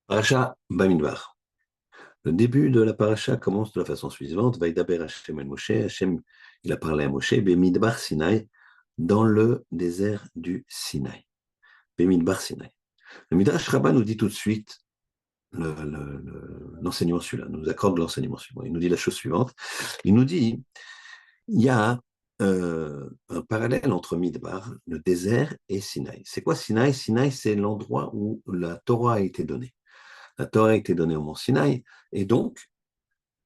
Paracha Bamidbar. Le début de la paracha commence de la façon suivante. Vaïdaber Hashem el Moshe. Hashem, il a parlé à Moshe, Bemidbar Sinaï, dans le désert du Sinaï. Bemidbar Sinaï. Le Midrash Rabbah nous dit tout de suite l'enseignement suivant, nous accorde l'enseignement suivant. Il nous dit la chose suivante. Il nous dit, il y a un parallèle entre Midbar, le désert, et Sinaï. C'est quoi Sinaï? Sinaï, c'est l'endroit où la Torah a été donnée. La Torah a été donnée au mont Sinaï, et donc,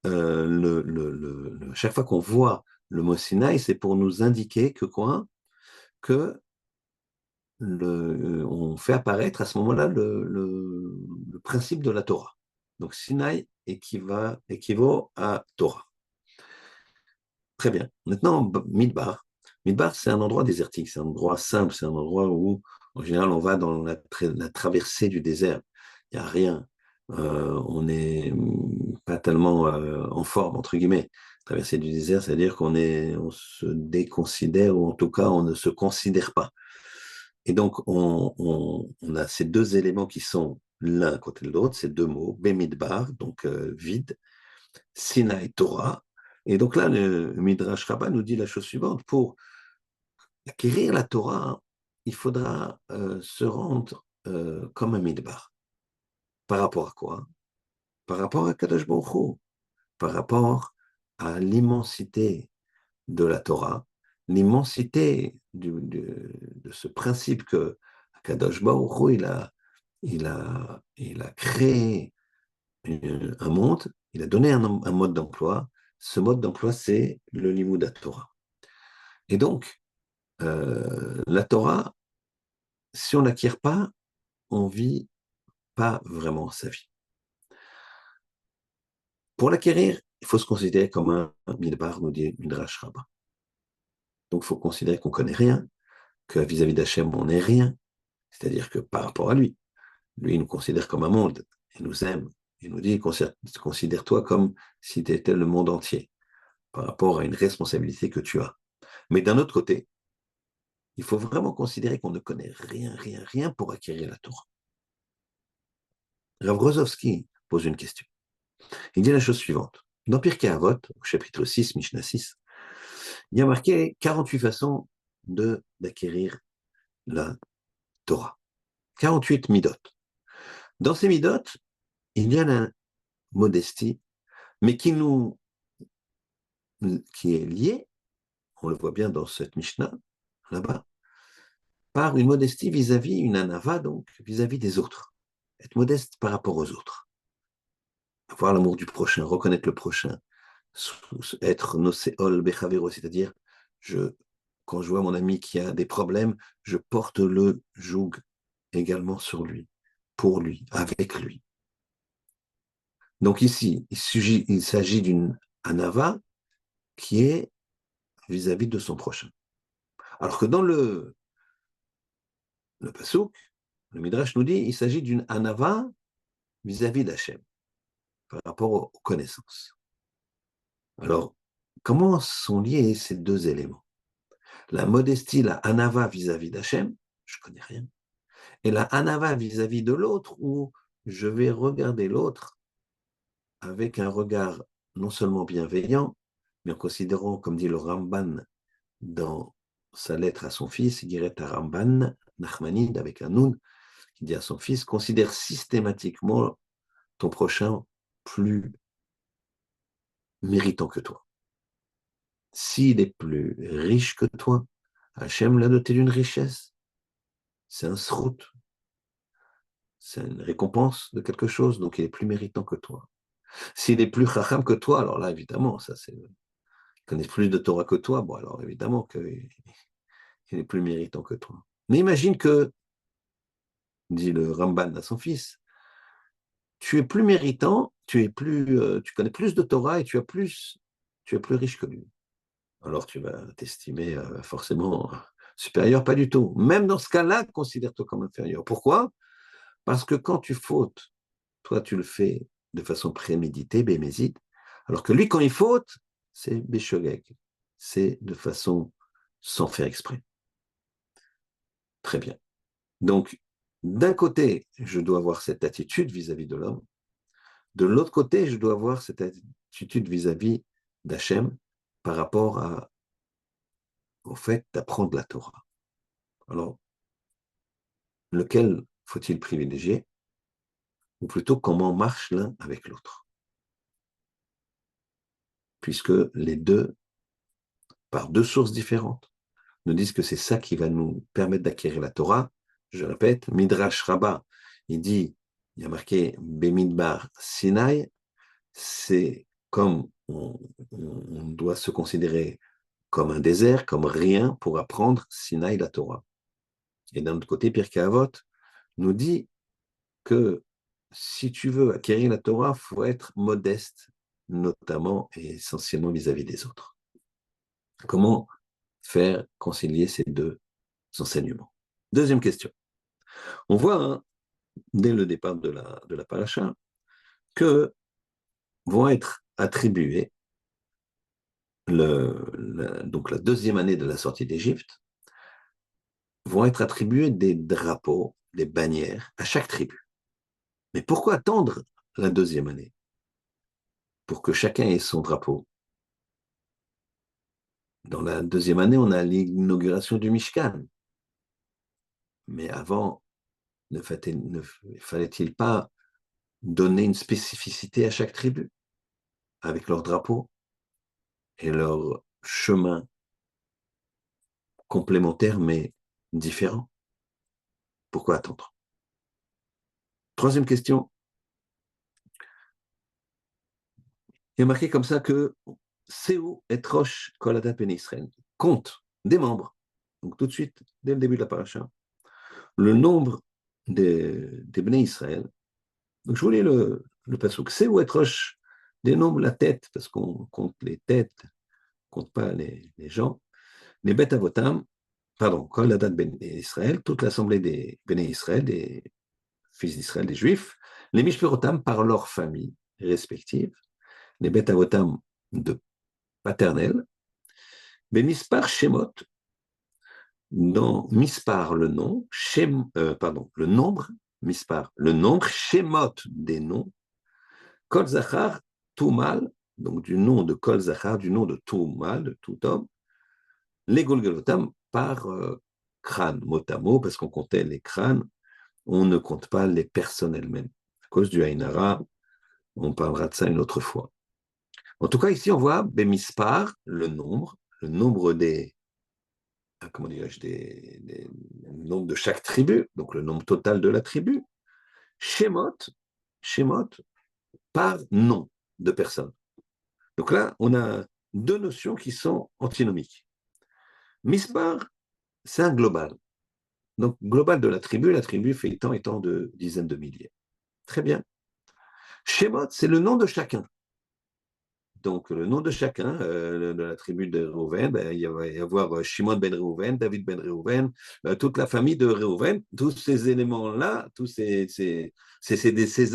chaque fois qu'on voit le mot Sinaï, c'est pour nous indiquer que quoi? Que on fait apparaître à ce moment-là le principe de la Torah. Donc Sinaï équivaut à Torah. Très bien. Maintenant, Midbar. Midbar, c'est un endroit désertique, c'est un endroit simple, c'est un endroit où, en général, on va dans la traversée du désert. Il n'y a rien. On n'est pas tellement en forme, entre guillemets. Traversée du désert, c'est-à-dire on se déconsidère, ou en tout cas, on ne se considère pas. Et donc, on a ces deux éléments qui sont l'un à côté de l'autre, ces deux mots, Bemidbar, donc vide, Sinaï, Torah. Et donc là, le Midrash Rabbah nous dit la chose suivante, pour acquérir la Torah, il faudra se rendre comme un Midbar. Par rapport à quoi? Par rapport à Kadosh Baruch Hu, par rapport à l'immensité de la Torah, l'immensité de ce principe que Kadosh Baruch Hu, il a créé un monde, il a donné un mode d'emploi. Ce mode d'emploi, c'est le Limud Torah. Et donc, la Torah, si on n'acquiert pas, on ne vit pas vraiment sa vie. Pour l'acquérir, il faut se considérer comme un Midbar, nous dit Midrash Rabbah. Donc, il faut considérer qu'on ne connaît rien, que vis-à-vis d'Hachem, on n'est rien, c'est-à-dire que par rapport à lui, il nous considère comme un monde, il nous aime, il nous dit, considère-toi comme si tu étais le monde entier, par rapport à une responsabilité que tu as. Mais d'un autre côté, il faut vraiment considérer qu'on ne connaît rien, rien, rien pour acquérir la Torah. Rav Grozovski pose une question. Il dit la chose suivante. Dans Pirkei Avot, au chapitre 6, Mishnah 6, il y a marqué 48 façons d'acquérir la Torah. 48 midot. Dans ces midot, il y a la modestie, mais qui est liée, on le voit bien dans cette Mishnah, là-bas, par une modestie vis-à-vis, une anava, donc vis-à-vis des autres. Être modeste par rapport aux autres. Avoir l'amour du prochain, reconnaître le prochain, être noséol bechavero, c'est-à-dire, quand je vois mon ami qui a des problèmes, je porte le joug également sur lui, pour lui, avec lui. Donc ici, il s'agit d'une anava qui est vis-à-vis de son prochain. Alors que dans le Passouk, le Midrash nous dit, il s'agit d'une anava vis-à-vis d'Hachem, par rapport aux connaissances. Alors, comment sont liés ces deux éléments? La modestie, la anava vis-à-vis d'Hachem, je ne connais rien. Et la anava vis-à-vis de l'autre, où je vais regarder l'autre avec un regard non seulement bienveillant, mais en considérant, comme dit le Ramban dans sa lettre à son fils, il dirait à Ramban, Nachmanide, avec un nun, qui dit à son fils, considère systématiquement ton prochain plus méritant que toi. S'il est plus riche que toi, Hachem l'a doté d'une richesse, c'est un srout, c'est une récompense de quelque chose, donc il est plus méritant que toi. S'il est plus chacham que toi, alors là, évidemment, il connaît plus de Torah que toi, bon, alors évidemment qu'il est plus méritant que toi. Mais imagine que, dit le Ramban à son fils, tu es plus méritant, tu connais plus de Torah et tu es plus riche que lui. Alors tu vas t'estimer forcément supérieur, pas du tout. Même dans ce cas-là, considère-toi comme inférieur. Pourquoi? Parce que quand tu fautes, toi tu le fais de façon préméditée, bémézite, alors que lui, quand il faute, c'est béchogeg, c'est de façon sans faire exprès. Très bien. Donc, d'un côté, je dois avoir cette attitude vis-à-vis de l'homme, de l'autre côté, je dois avoir cette attitude vis-à-vis d'Hachem par rapport au fait d'apprendre la Torah. Alors, lequel faut-il privilégier, ou plutôt comment marche l'un avec l'autre? Puisque les deux, par deux sources différentes, nous disent que c'est ça qui va nous permettre d'acquérir la Torah. Je répète, Midrash Rabbah, il dit, il y a marqué Bemidbar Sinai, c'est comme on doit se considérer comme un désert, comme rien pour apprendre Sinaï la Torah. Et d'un autre côté, Pirkei Avot nous dit que si tu veux acquérir la Torah, il faut être modeste, notamment et essentiellement vis-à-vis des autres. Comment faire concilier ces deux enseignements? Deuxième question. On voit, hein, dès le départ de la paracha, que vont être attribués donc la deuxième année de la sortie d'Égypte, vont être attribués des drapeaux, des bannières à chaque tribu. Mais pourquoi attendre la deuxième année? Pour que chacun ait son drapeau. Dans la deuxième année, on a l'inauguration du Mishkan. Mais avant, ne fallait-il pas donner une spécificité à chaque tribu, avec leur drapeau et leur chemin complémentaire mais différent? Pourquoi attendre? Troisième question. Il est marqué comme ça que Seu et Rosh Kol Adam Ben Israël compte des membres. Donc tout de suite, dès le début de la paracha, le nombre des Bnei Israël. Donc je voulais le passouk. Seu et Rosh dénombre la tête, parce qu'on compte les têtes, on ne compte pas les gens. Les Bet Avotam, pardon, Kol Adam Ben Israël, toute l'assemblée des Bnei Israël, des fils d'Israël, des Juifs, les Mishperotam par leurs familles respectives, les Bet Avotam de paternelle, mais Mispar Shemot, dans Mispar le nom, le nombre, Mispar le nombre, Shemot des noms, Kol Zachar, tout mâle, donc du nom de Kol Zachar, du nom de tout mâle, de tout homme, les Golgolotam par crâne, mot à mot, parce qu'on comptait les crânes, on ne compte pas les personnes elles-mêmes. À cause du Haïnara, on parlera de ça une autre fois. En tout cas, ici, on voit Bemispar, le nombre des, comment dirais-je, le nombre de chaque tribu, donc le nombre total de la tribu. Shemot, Shemot, par nom de personne. Donc là, on a deux notions qui sont antinomiques. Mispar, c'est un global. Donc, global de la tribu fait tant et tant de dizaines de milliers. Très bien. Shemot, c'est le nom de chacun. Donc, le nom de chacun, de la tribu de Réhouven, ben, il va y avoir Shimon ben Réhouven, David ben Réhouven, toute la famille de Réhouven, tous ces éléments-là, tous ces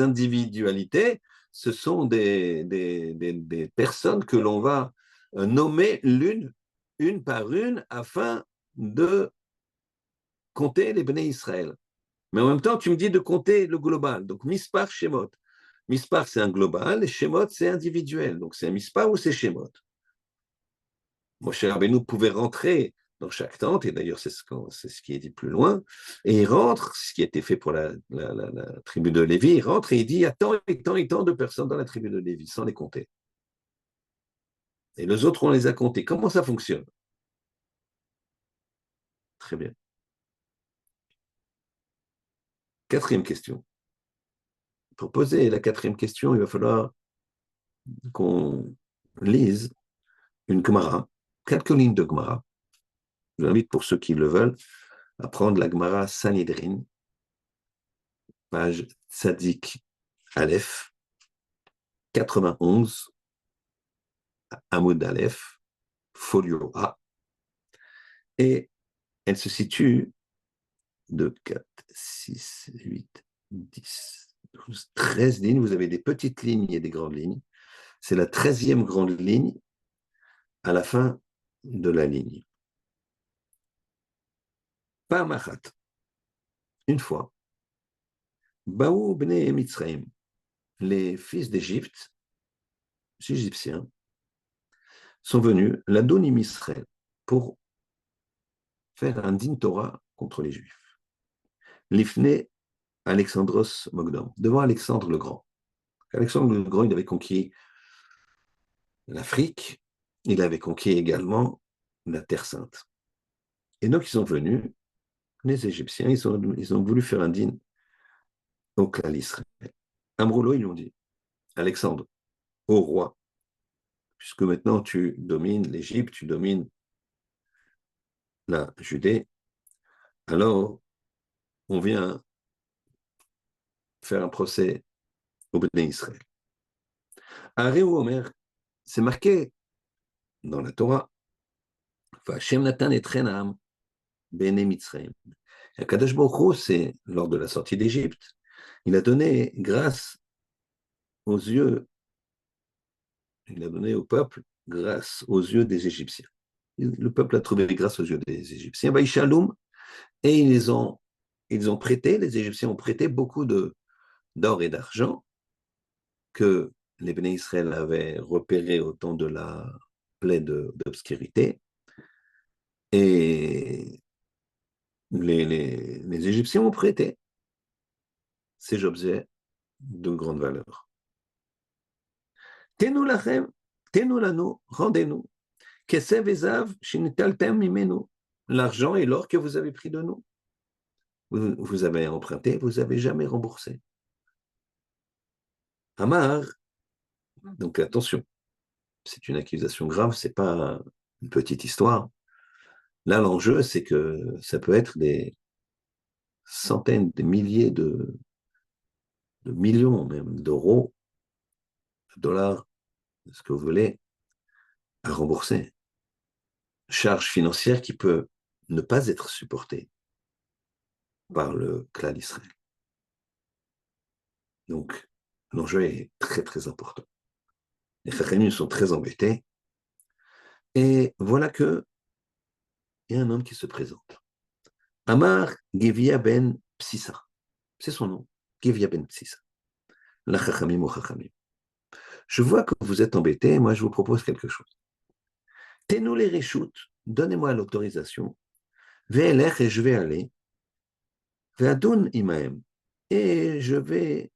individualités, ce sont des personnes que l'on va nommer une par une, afin de compter les Bnei Israël. Mais en même temps, tu me dis de compter le global. Donc, Mispar Shemot. Mispar, c'est un global, et Shemot, c'est individuel. Donc, c'est un Mispar ou c'est Shemot. Moshe Rabbeinu pouvait rentrer dans chaque tente, et d'ailleurs, c'est ce qui est dit plus loin, et il rentre, ce qui a été fait pour la tribu de Lévi, il rentre et il dit, il y a tant et tant et tant de personnes dans la tribu de Lévi, sans les compter. Et les autres, on les a comptés. Comment ça fonctionne? Très bien. Quatrième question. Pour poser la quatrième question, il va falloir qu'on lise une Gemara, quelques lignes de Gemara. Je vous invite, pour ceux qui le veulent, à prendre la Gemara Sanhedrin, page Tzadik Aleph, 91, Hamoud Aleph, folio A, et elle se situe de 4, 6, 8, 10, 12, 13 lignes. Vous avez des petites lignes et des grandes lignes. C'est la 13e grande ligne à la fin de la ligne. Pamachat, une fois, Baou bnei Mitzraim, les fils d'Égypte, les Égyptiens, sont venus, l'Adonim Israël, pour faire un din Torah contre les Juifs. L'Ifne Alexandros Mogdom, devant Alexandre le Grand. Alexandre le Grand, il avait conquis l'Afrique, il avait conquis également la Terre Sainte. Et donc, ils sont venus, les Égyptiens, ils ont voulu faire un dîner au clan d'Israël. Amroulo, ils lui ont dit, Alexandre, ô roi, puisque maintenant tu domines l'Égypte, tu domines la Judée, alors on vient faire un procès au Béné Israël. Aréou Omer, c'est marqué dans la Torah, Hashem Natan et Trenam, Béné Mitzrayim. Kadosh Baruch Hu, c'est lors de la sortie d'Égypte, il a donné grâce aux yeux, il a donné au peuple grâce aux yeux des Égyptiens. Le peuple a trouvé grâce aux yeux des Égyptiens. Baïchaloum, et ils ont prêté, les Égyptiens ont prêté beaucoup d'or et d'argent que les Béné Israël avaient repéré au temps de la plaie d'obscurité. Et les Égyptiens ont prêté ces objets de grande valeur. Tenu lachem, tenu lanu, rendez-nous. Kesev ezav, shinitaltem mimenu. L'argent et l'or que vous avez pris de nous. Vous avez emprunté, vous n'avez jamais remboursé. Amar, donc attention, c'est une accusation grave, c'est pas une petite histoire. Là, l'enjeu, c'est que ça peut être des centaines, des milliers de millions même d'euros, de dollars, ce que vous voulez, à rembourser. Charge financière qui peut ne pas être supportée par le clan d'Israël. Donc, l'enjeu est très, très important. Les Chachamim sont très embêtés. Et voilà que il y a un homme qui se présente. Amar Gevia ben Psissa. C'est son nom. Gevia ben Psissa. La Chachamim ou Chachamim. Je vois que vous êtes embêtés, moi je vous propose quelque chose. Tenou les réchoutes, donnez-moi l'autorisation. Ve'elech, et je vais aller. Ve'adun imaem. Et je vais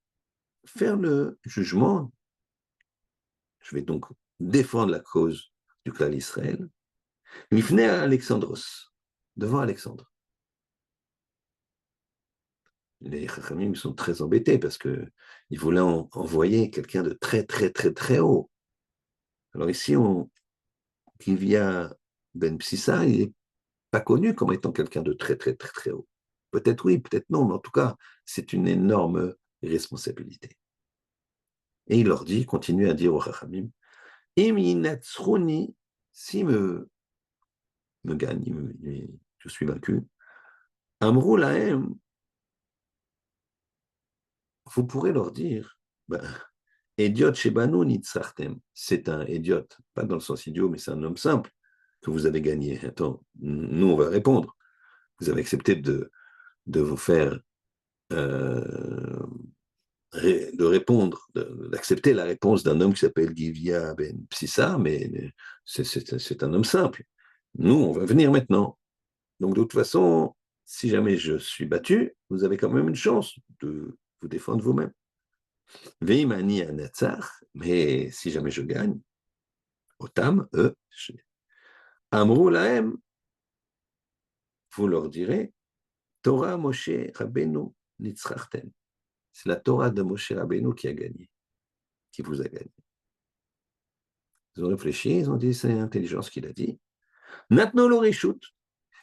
faire le jugement. Je vais donc défendre la cause du clan d'Israël. L'ifne à Alexandros, devant Alexandre. Les Chachamim sont très embêtés parce qu'ils voulaient envoyer quelqu'un de très, très, très, très haut. Alors ici, Kivia Ben Psissa, il n'est pas connu comme étant quelqu'un de très, très, très, très haut. Peut-être oui, peut-être non, mais en tout cas, c'est une énorme responsabilité. Et il leur dit, continue à dire au Chachamim, Im inatsruni, si me gagne, je suis vaincu, Amrou lahem, vous pourrez leur dire, ben, Idiot Shebanu Nitzartem, c'est un idiot, pas dans le sens idiot, mais c'est un homme simple que vous avez gagné. Attends, nous on va répondre. Vous avez accepté de vous faire, de répondre, d'accepter la réponse d'un homme qui s'appelle Givia Ben Psissa, mais c'est un homme simple. Nous, on va venir maintenant. Donc de toute façon, si jamais je suis battu, vous avez quand même une chance de vous défendre vous-même. Veimani Anatsar, mais si jamais je gagne, Otam, eux, Amrou Lahem, vous leur direz, Torah Moshe Rabbeinu Nitzrachtem. C'est la Torah de Moshe Rabbeinu qui a gagné, qui vous a gagné. Ils ont réfléchi, ils ont dit, c'est intelligent ce qu'il a dit. Maintenant, l'Orishut,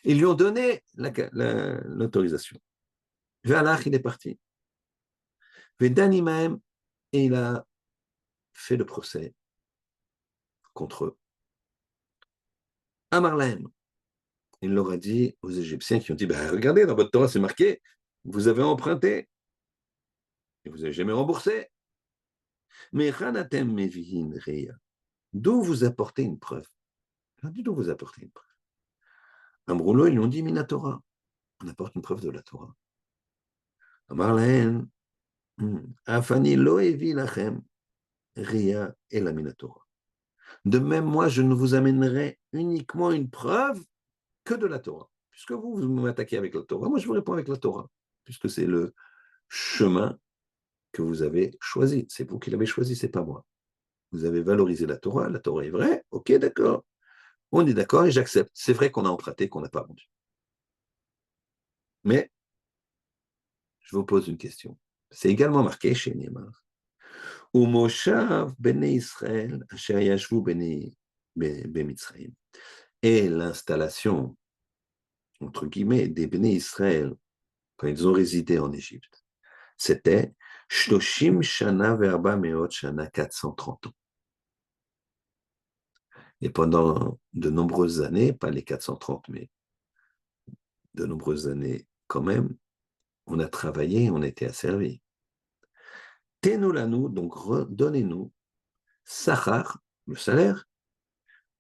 ils lui ont donné l'autorisation. Ve'alach, il est parti. Ve'dani Mahem, et il a fait le procès contre eux. Amar Lahem, il leur a dit aux Égyptiens qui ont dit, bah, regardez, dans votre Torah, c'est marqué, vous avez emprunté, et vous n'avez jamais remboursé. Mais Ranatem Mevihin Reya, d'où vous apportez une preuve? D'où vous apportez une preuve? Amroulo, ils lui ont dit Minatora. On apporte une preuve de la Torah. Amar Lahem, Afani lo evi lachem ria ela min Torah. De même, moi, je ne vous amènerai uniquement une preuve que de la Torah. Puisque vous m'attaquez avec la Torah, moi, je vous réponds avec la Torah. Puisque c'est le chemin que vous avez choisi. C'est vous qui l'avez choisi, c'est pas moi. Vous avez valorisé la Torah est vraie, ok, d'accord. On est d'accord et j'accepte. C'est vrai qu'on a emprunté, qu'on n'a pas rendu. Mais je vous pose une question. C'est également marqué chez Neymar. Umoshav bene Israël, asher yashvu bene Mitzrayim. Et l'installation, entre guillemets, des Béné Israël, quand ils ont résidé en Égypte, c'était Shloshim Shana Verba Meot Shana, 430 ans. Et pendant de nombreuses années, pas les 430, mais de nombreuses années quand même, on a travaillé, on était asservis. Tenolanu, donc donnez-nous, Sachar, le salaire,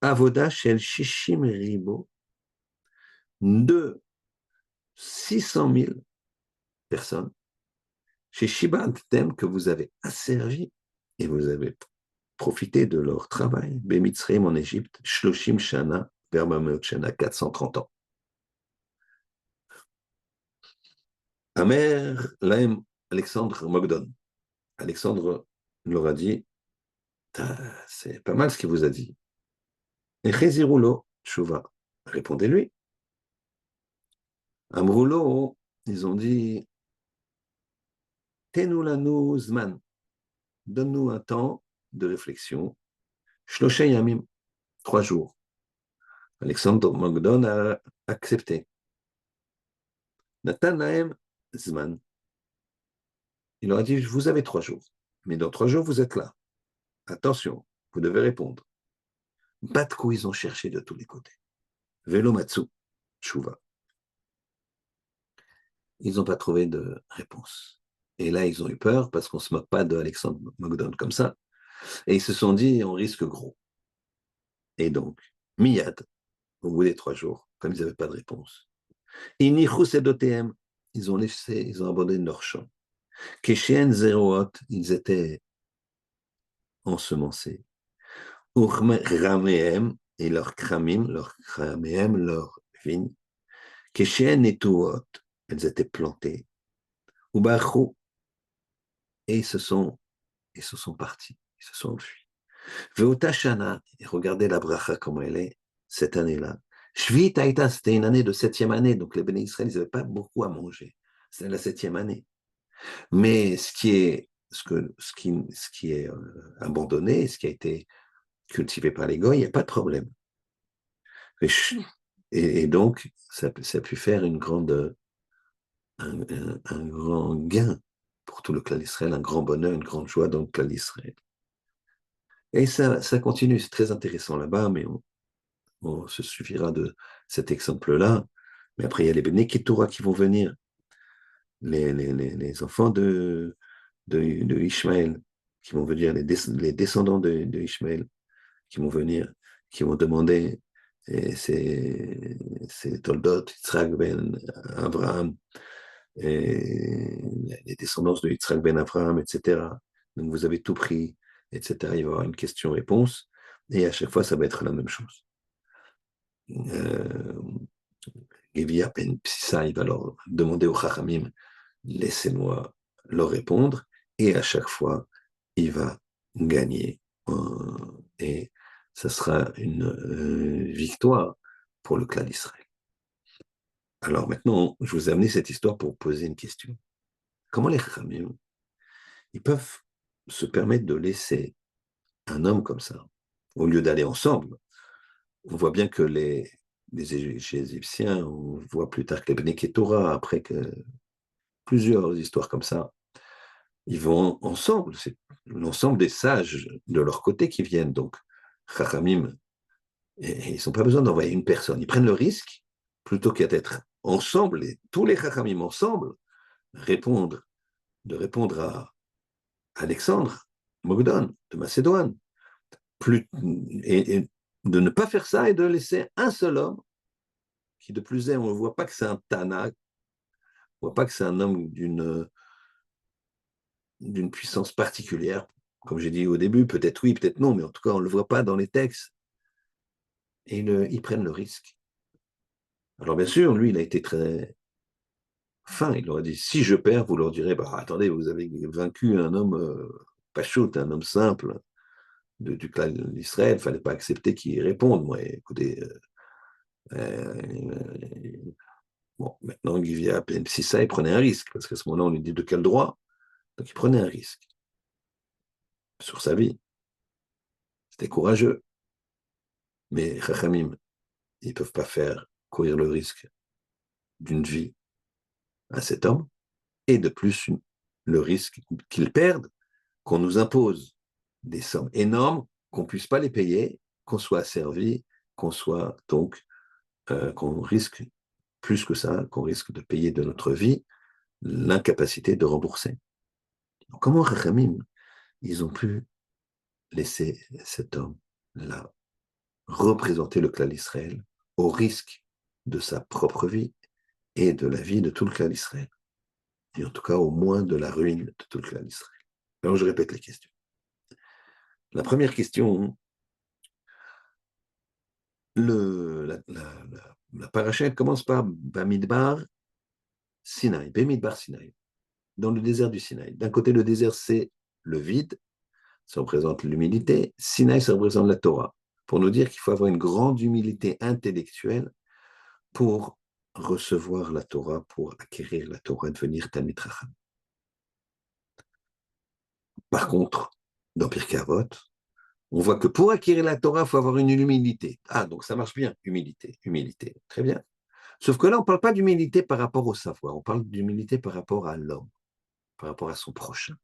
Avoda Shel Shishim Ribo, de 600 000 personnes, chez Shiba Tem, que vous avez asservi et vous avez profité de leur travail. Bemitzrim en Égypte, Shloshim Shana, Verbameot Shana, 430 ans. Amer Laem Alexandre Mogdon. Alexandre leur a dit, c'est pas mal ce qu'il vous a dit. Et Chezirulo, Chouva, répondez-lui. Amroulo, ils ont dit, Tenulanu Zman, donne-nous un temps de réflexion. Shloshe Yamim, 3 jours. Alexandre Mogdon a accepté. Natan Laem Zman. Il leur a dit, vous avez 3 jours. Mais dans 3 jours, vous êtes là. Attention, vous devez répondre. Batko, ils ont cherché de tous les côtés. Velomatsu, Chouva. Ils n'ont pas trouvé de réponse. Et là, ils ont eu peur parce qu'on ne se moque pas de Alexandre Mogdon comme ça. Et ils se sont dit, on risque gros. Et donc, Miyad, au bout des 3 jours, comme ils n'avaient pas de réponse, Inichus ils ont laissé, ils ont abandonné leur champ. Keshen Zeroot, ils étaient ensemencés. Ramehem et leur kramim, leur vignes. Keshen et Tuot, elles étaient plantées. Ubachou, et ils se sont partis, ils se sont enfuis. Veotashana, et regardez la bracha comment elle est cette année-là. Shvit Aïta, c'était une année de 7e année, donc les béné Israël, ils n'avaient pas beaucoup à manger. C'était la 7e année. Mais ce qui est abandonné, ce qui a été cultivé par les goïs, il n'y a pas de problème. Et donc, ça a pu faire un grand gain pour tout le clan d'Israël, un grand bonheur, une grande joie dans le clan d'Israël. Et ça continue, c'est très intéressant là-bas, mais on se suffira de cet exemple-là. Mais après, il y a les Béné Ketura qui vont venir, les enfants de Ishmaël, qui vont venir, les descendants de Ishmaël, qui vont venir, qui vont demander, et c'est Toldot, Yitzhak ben Abraham, et les descendants de Yitzhak ben Abraham, etc. Donc vous avez tout pris, etc. Il va y avoir une question-réponse, et à chaque fois, ça va être la même chose. Gevia ben Psissa, il va leur demander au Chachamim, laissez-moi leur répondre, et à chaque fois, il va gagner. Et ça sera une victoire pour le clan d'Israël. Alors maintenant, je vous ai amené cette histoire pour vous poser une question. Comment les Chachamim, ils peuvent se permettre de laisser un homme comme ça, au lieu d'aller ensemble? On voit bien que les Égyptiens, on voit plus tard que les Bnei Ketura, après que plusieurs histoires comme ça, ils vont ensemble, c'est l'ensemble des sages de leur côté qui viennent. Donc, Chachamim, et ils n'ont pas besoin d'envoyer une personne. Ils prennent le risque, plutôt qu'à être ensemble, et tous les Chachamim ensemble, de répondre à Alexandre, Mogdon, de Macédoine, et de ne pas faire ça et de laisser un seul homme, qui de plus est, on ne voit pas que c'est un Tana, on ne voit pas que c'est un homme d'une puissance particulière. Comme j'ai dit au début, peut-être oui, peut-être non, mais en tout cas, on ne le voit pas dans les textes. Et ils prennent le risque. Alors bien sûr, lui, il a été très fin. Il leur a dit, si je perds, vous leur direz, bah, attendez, vous avez vaincu un homme pachout, un homme simple du clan d'Israël, il ne fallait pas accepter qu'il réponde. Moi, écoutez, bon, maintenant, Givia, si ça, il prenait un risque, parce qu'à ce moment-là, on lui dit de quel droit. Donc, il prenait un risque sur sa vie. C'était courageux. Mais Chachamim, ils ne peuvent pas faire courir le risque d'une vie à cet homme, et de plus, le risque qu'il perde, qu'on nous impose des sommes énormes, qu'on ne puisse pas les payer, qu'on soit asservi, qu'on soit donc, qu'on risque plus que ça, qu'on risque de payer de notre vie l'incapacité de rembourser. Donc, comment Chachamim, ils ont pu laisser cet homme-là représenter le clan d'Israël au risque de sa propre vie et de la vie de tout le clan d'Israël, et en tout cas au moins de la ruine de tout le clan d'Israël. Alors je répète les questions. La première question, la paracha commence par Bamidbar Sinaï, Bamidbar Sinaï, dans le désert du Sinaï. D'un côté, le désert, c'est le vide, ça représente l'humilité. Sinaï, ça représente la Torah, pour nous dire qu'il faut avoir une grande humilité intellectuelle pour recevoir la Torah, pour acquérir la Torah, devenir Talmid Chacham. Par contre, dans Pirkei Avot, on voit que pour acquérir la Torah, il faut avoir une humilité. Ah, donc ça marche bien, humilité, humilité, très bien. Sauf que là, on ne parle pas d'humilité par rapport au savoir, on parle d'humilité par rapport à l'homme, par rapport à son prochain.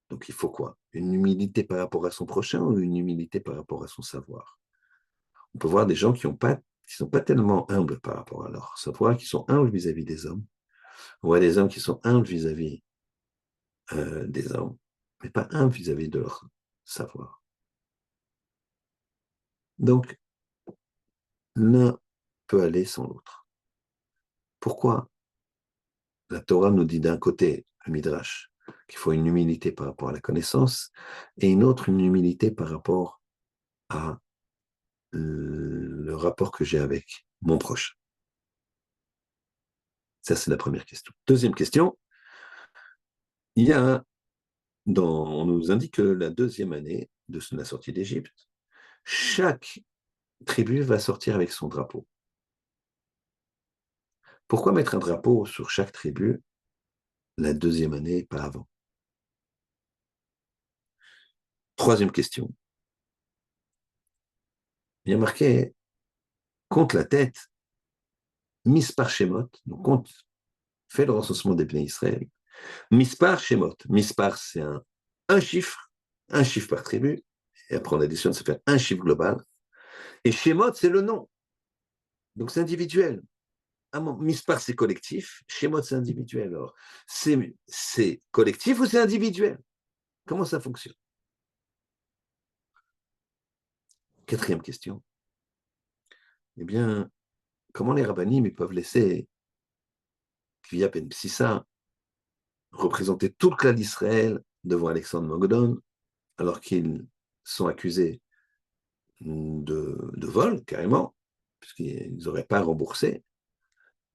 Donc il faut quoi? Une humilité par rapport à son prochain ou une humilité par rapport à son savoir? On peut voir des gens qui ne sont pas tellement humbles par rapport à leur savoir, qui sont humbles vis-à-vis des hommes. On voit des hommes qui sont humbles vis-à-vis des hommes, mais pas humbles vis-à-vis de leur savoir. Donc, l'un peut aller sans l'autre. Pourquoi la Torah nous dit d'un côté, le Midrash, qu'il faut une humilité par rapport à la connaissance, et une autre, une humilité par rapport à le rapport que j'ai avec mon proche? Ça, c'est la première question. Deuxième question, il y a on nous indique que la deuxième année de la sortie d'Égypte, chaque tribu va sortir avec son drapeau. Pourquoi mettre un drapeau sur chaque tribu la deuxième année et pas avant? Troisième question. Il y a marqué, compte la tête, Mispar Shemot, donc compte, fait le recensement des Bnei Israël. Mispar Shemot, Mispar c'est un chiffre par tribu, et après on additionne, ça fait un chiffre global. Et Shemot, c'est le nom, donc c'est individuel. Mispar, c'est collectif, Shemot, c'est individuel. Alors, c'est collectif ou c'est individuel? Comment ça fonctionne? Quatrième question. Eh bien, comment les rabbinim peuvent laisser Kvia Ben Psissa représenter tout le clan d'Israël devant Alexandre Mogdon, alors qu'ils sont accusés de vol, carrément, puisqu'ils n'auraient pas remboursé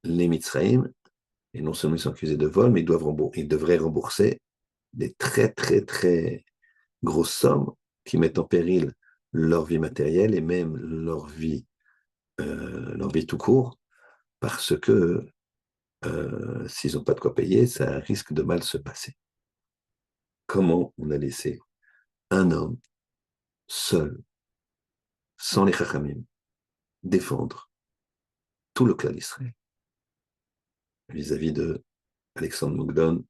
les Mitzraïm, et non seulement ils sont accusés de vol, mais ils devraient rembourser des très, très, très grosses sommes qui mettent en péril leur vie matérielle et même leur vie tout court, parce que s'ils n'ont pas de quoi payer, ça risque de mal se passer. Comment on a laissé un homme seul, sans les chachamim, défendre tout le clan d'Israël vis-à-vis de Alexandre Mogdon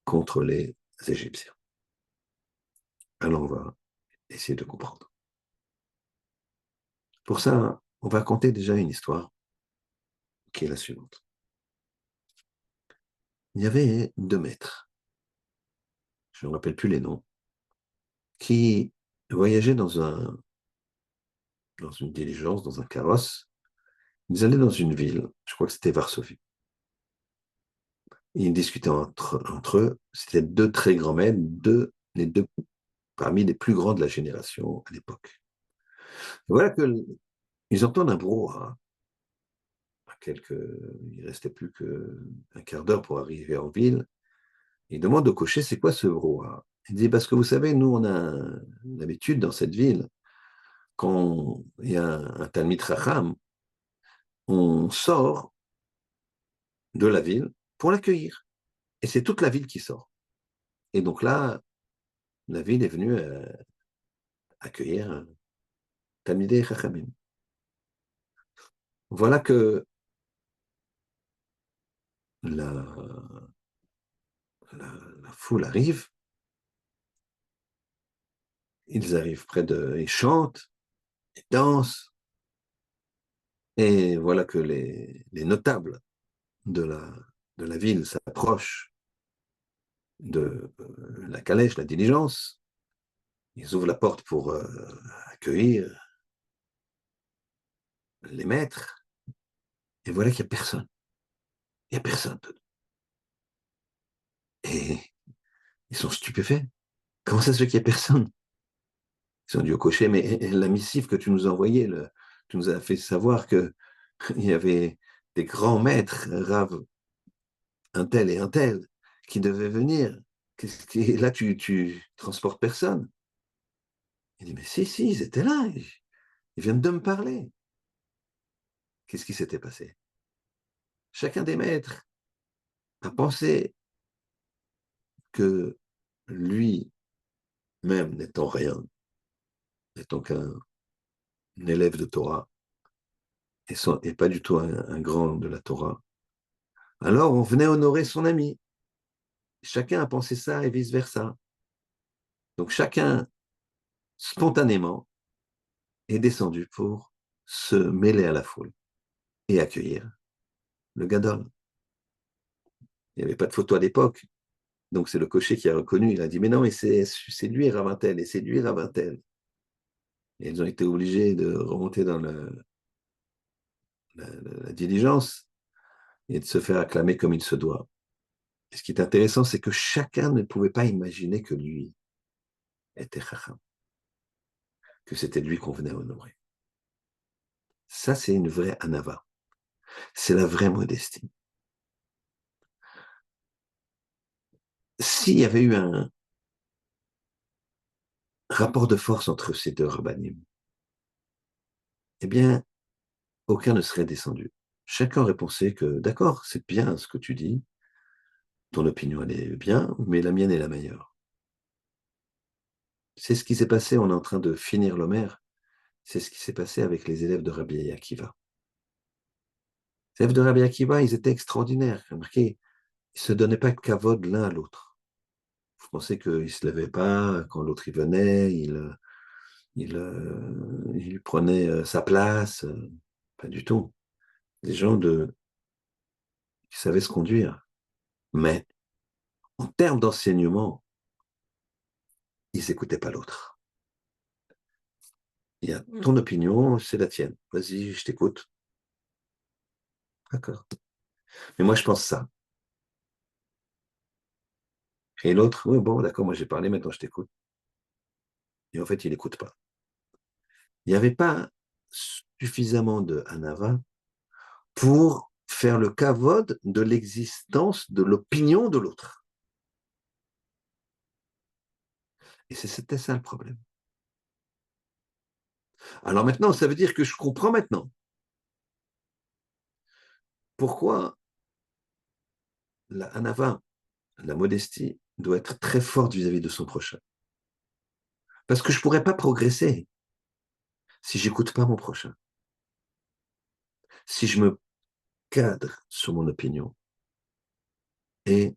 contre les Égyptiens? Alors on va essayer de comprendre. Pour ça, on va raconter déjà une histoire qui est la suivante. Il y avait deux maîtres, je ne me rappelle plus les noms, qui voyageaient dans une diligence, dans un carrosse. Ils allaient dans une ville, je crois que c'était Varsovie. Ils discutaient entre eux. C'était deux très grands maîtres, les deux parmi les plus grands de la génération à l'époque. Voilà qu'ils entendent un brouhaha. Il ne restait plus qu'un quart d'heure pour arriver en ville. Ils demandent au cocher, c'est quoi ce brouhaha? Il dit, parce que vous savez, nous, on a l'habitude dans cette ville, quand il y a un Talmid Chacham, on sort de la ville pour l'accueillir. Et c'est toute la ville qui sort. Et donc là, la ville est venue accueillir Talmidei Chachamim. Voilà que la, la foule arrive, ils arrivent près de, ils chantent, ils dansent, et voilà que les notables de de la ville s'approchent de la calèche, la diligence, ils ouvrent la porte pour accueillir les maîtres, et voilà qu'il n'y a personne. Il n'y a personne. Et ils sont stupéfaits. Comment ça se fait qu'il n'y a personne? Ils ont dit au cocher, mais la missive que tu nous as envoyée, tu nous as fait savoir qu'il y avait des grands maîtres, Rav, un tel et un tel, qui devaient venir. Là, tu transportes personne. Il dit, mais si, ils étaient là. Ils viennent de me parler. Qu'est-ce qui s'était passé? Chacun des maîtres a pensé que lui-même n'étant rien, n'étant qu'un élève de Torah, et pas du tout un grand de la Torah, alors on venait honorer son ami. Chacun a pensé ça et vice-versa. Donc chacun, spontanément, est descendu pour se mêler à la foule et accueillir le Gadol. Il n'y avait pas de photo à l'époque. Donc c'est le cocher qui a reconnu. Il a dit, mais non, mais c'est lui Ravintel et c'est lui Ravintel. Et ils ont été obligés de remonter dans la diligence et de se faire acclamer comme il se doit. Et ce qui est intéressant, c'est que chacun ne pouvait pas imaginer que lui était Chacham, que c'était lui qu'on venait honorer. Ça, c'est une vraie anava. C'est la vraie modestie. S'il y avait eu un rapport de force entre ces deux rabbinim, eh bien, aucun ne serait descendu. Chacun aurait pensé que, d'accord, c'est bien ce que tu dis, ton opinion, elle est bien, mais la mienne est la meilleure. C'est ce qui s'est passé, on est en train de finir l'Homère, c'est ce qui s'est passé avec les élèves de Rabbi Akiva. Les élèves de Rabbi Akiva, ils étaient extraordinaires. Remarquez, ils ne se donnaient pas de kavod l'un à l'autre. Vous pensez qu'ils ne se levaient pas quand l'autre y venait, il prenait sa place. Pas du tout. Des gens qui savaient se conduire. Mais en termes d'enseignement, ils n'écoutaient pas l'autre. Il y a ton opinion, c'est la tienne. Vas-y, je t'écoute. D'accord. Mais moi, je pense ça. Et l'autre, oui, bon, d'accord, moi j'ai parlé, maintenant je t'écoute. Et en fait, il n'écoute pas. Il n'y avait pas suffisamment de Hanava pour faire le kavod de l'existence de l'opinion de l'autre. Et c'était ça le problème. Alors maintenant, ça veut dire que je comprends maintenant pourquoi la Hanava, la modestie, doit être très forte vis-à-vis de son prochain. Parce que je ne pourrais pas progresser si j'écoute pas mon prochain. Si je me cadre sur mon opinion et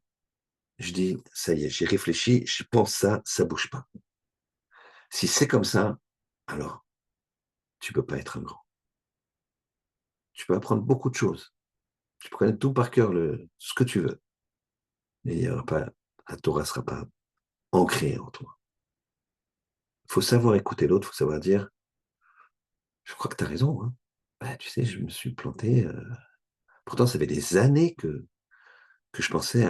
je dis, ça y est, j'ai réfléchi, je pense ça, ça bouge pas. Si c'est comme ça, alors tu peux pas être un grand. Tu peux apprendre beaucoup de choses. Tu peux connaître tout par cœur, ce que tu veux. Mais il y aura pas, la Torah ne sera pas ancrée en toi. Il faut savoir écouter l'autre, il faut savoir dire, je crois que tu as raison. Hein. Bah, tu sais, je me suis planté. Pourtant, ça fait des années que que je pensais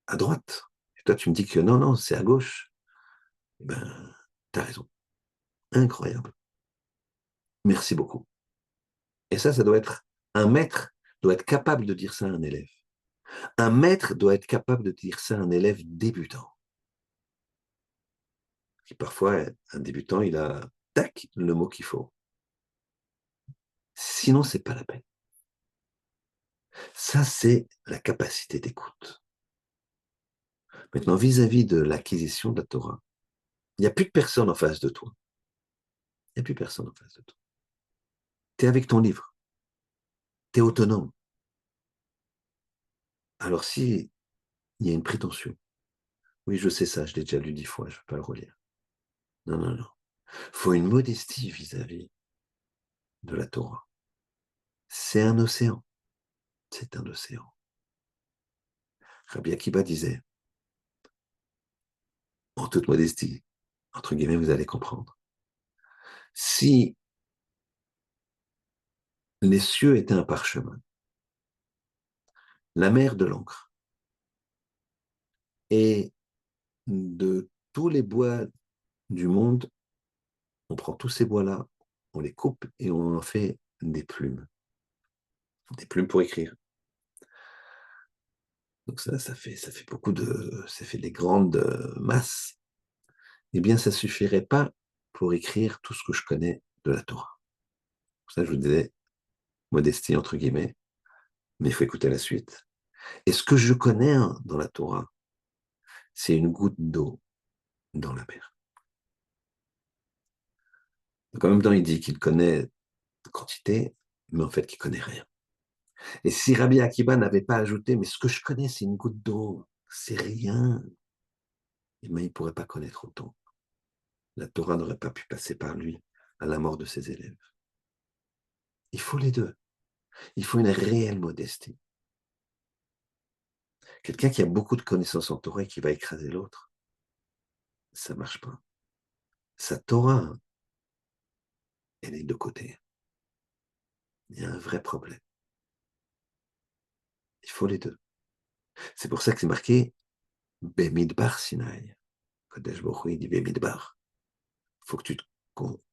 à droite. Et toi, tu me dis que non, non, c'est à gauche. Eh ben, t'as raison. Incroyable. Merci beaucoup. Et ça doit être, un maître doit être capable de dire ça à un élève. Un maître doit être capable de dire ça à un élève débutant. Et parfois, un débutant, il a, tac, le mot qu'il faut. Sinon, c'est pas la peine. Ça, c'est la capacité d'écoute. Maintenant, vis-à-vis de l'acquisition de la Torah, il n'y a plus de personne en face de toi. Il n'y a plus personne en face de toi. Tu es avec ton livre. Tu es autonome. Alors, si il y a une prétention, oui, je sais ça, je l'ai déjà lu 10 fois, je ne vais pas le relire. Non, non, non. Il faut une modestie vis-à-vis de la Torah. C'est un océan. C'est un océan. Rabbi Akiba disait, en toute modestie, entre guillemets, vous allez comprendre. Si les cieux étaient un parchemin, la mer de l'encre, et de tous les bois du monde, on prend tous ces bois-là, on les coupe et on en fait des plumes pour écrire. Donc ça fait beaucoup ça fait des grandes masses. Eh bien, ça suffirait pas pour écrire tout ce que je connais de la Torah. Pour ça, je vous disais, modestie entre guillemets, mais il faut écouter la suite. Et ce que je connais dans la Torah, c'est une goutte d'eau dans la mer. Donc en même temps, il dit qu'il connaît quantité, mais en fait, qu'il connaît rien. Et si Rabbi Akiba n'avait pas ajouté, mais ce que je connais, c'est une goutte d'eau, c'est rien, eh bien, il ne pourrait pas connaître autant. La Torah n'aurait pas pu passer par lui à la mort de ses élèves. Il faut les deux. Il faut une réelle modestie. Quelqu'un qui a beaucoup de connaissances en Torah et qui va écraser l'autre, ça ne marche pas. Sa Torah, elle est de côté. Il y a un vrai problème. Il faut les deux. C'est pour ça que c'est marqué Bemidbar Sinaï. Kodesh Baruch Hu, il dit Bemidbar. Il faut que tu te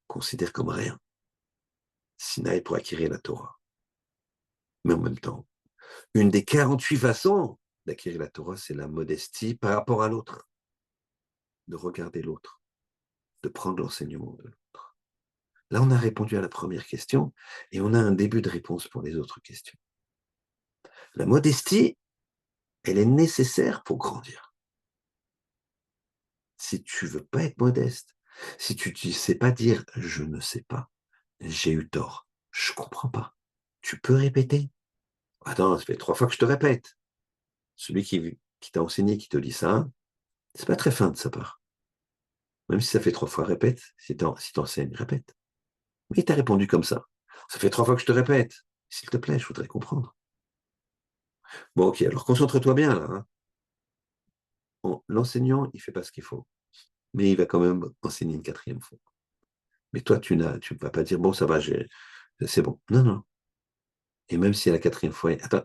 considères comme rien. Sinaï pour acquérir la Torah. Mais en même temps, une des 48 façons d'acquérir la Torah, c'est la modestie par rapport à l'autre. De regarder l'autre, de prendre l'enseignement de l'autre. Là, on a répondu à la première question et on a un début de réponse pour les autres questions. La modestie, elle est nécessaire pour grandir. Si tu veux pas être modeste, si tu ne sais pas dire je ne sais pas, j'ai eu tort, je comprends pas, tu peux répéter. Attends, ça fait 3 fois que je te répète. Celui qui t'a enseigné, qui te dit ça, c'est pas très fin de sa part. Même si ça fait 3 fois, répète. Si t'enseignes, répète. Mais il t'a répondu comme ça. Ça fait 3 fois que je te répète. S'il te plaît, je voudrais comprendre. Bon, ok, alors concentre-toi bien là. Hein. Bon, l'enseignant, il fait pas ce qu'il faut. Mais il va quand même enseigner une 4e fois. Mais toi, tu ne vas pas dire, bon, ça va, c'est bon. Non, non. Et même si à la 4e fois, attends,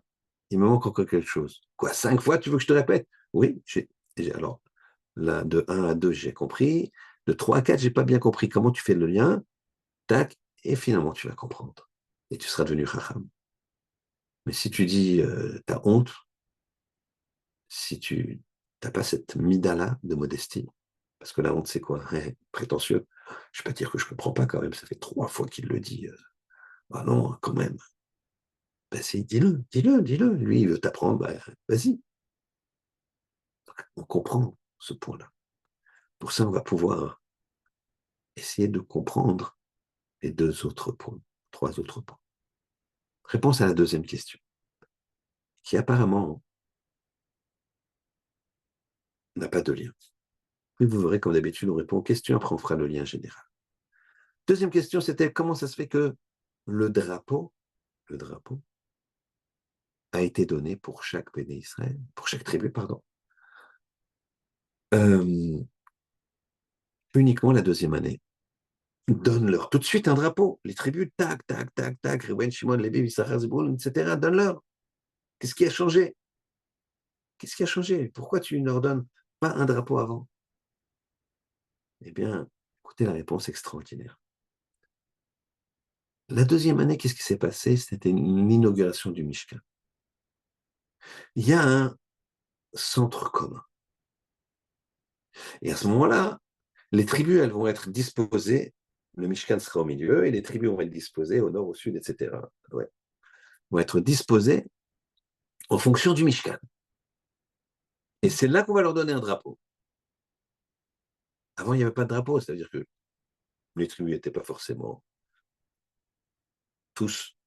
il me manque encore quelque chose. Quoi, 5 fois, tu veux que je te répète? Oui, alors, là, de 1 à 2, j'ai compris. De 3 à 4, j'ai pas bien compris. Comment tu fais le lien? Tac, et finalement, tu vas comprendre. Et tu seras devenu Chacham. Mais si tu dis, t'as honte, si tu n'as pas cette mida-là de modestie, parce que la honte, c'est quoi? Prétentieux. Je ne vais pas dire que je ne comprends pas quand même, ça fait 3 fois qu'il le dit. Ah non, quand même. Ben si, dis-le, dis-le, dis-le. Lui, il veut t'apprendre, ben, vas-y. On comprend ce point-là. Pour ça, on va pouvoir essayer de comprendre les 2 autres points, 3 autres points. Réponse à la 2e question, qui apparemment n'a pas de lien. Mais vous verrez, comme d'habitude, on répond aux questions, après on fera le lien général. 2e question, c'était comment ça se fait que le drapeau a été donné pour chaque Béné Israël, pour chaque tribu, pardon, euh, uniquement la 2e année. Donne-leur tout de suite un drapeau. Les tribus, tac, tac, tac, tac, Reuben, Shimon, Lévi, Issachar, Zebulun, etc., donne-leur. Qu'est-ce qui a changé? Qu'est-ce qui a changé? Pourquoi tu ne leur donnes pas un drapeau avant? Eh bien, écoutez la réponse extraordinaire. La deuxième année, qu'est-ce qui s'est passé? C'était l'inauguration du Mishkan. Il y a un centre commun. Et à ce moment-là, les tribus, elles vont être disposées, le Mishkan sera au milieu, et les tribus vont être disposées au nord, au sud, etc. Ouais. Vont être disposées en fonction du Mishkan. Et c'est là qu'on va leur donner un drapeau. Avant, il n'y avait pas de drapeau, c'est-à-dire que les tribus n'étaient pas forcément tous,